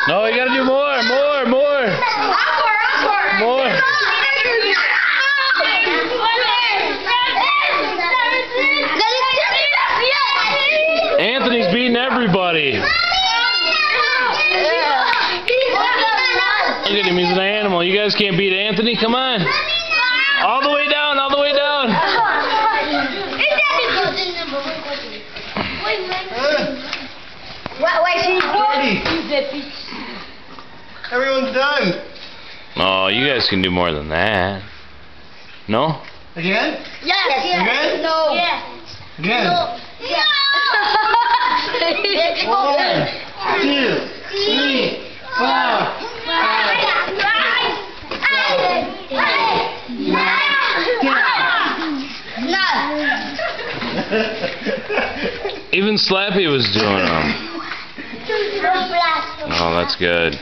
No, you gotta do more. More. Anthony's beating everybody. Look at him, he's an animal. You guys can't beat Anthony. Come on. All the way down, all the way down. Everyone's done. Oh, you guys can do more than that. No? Again? Yes. Again? No. Yes. Again? No. Yes. 1, 2, 3, 4, 5, Even Slappy was doing them. Oh, that's good.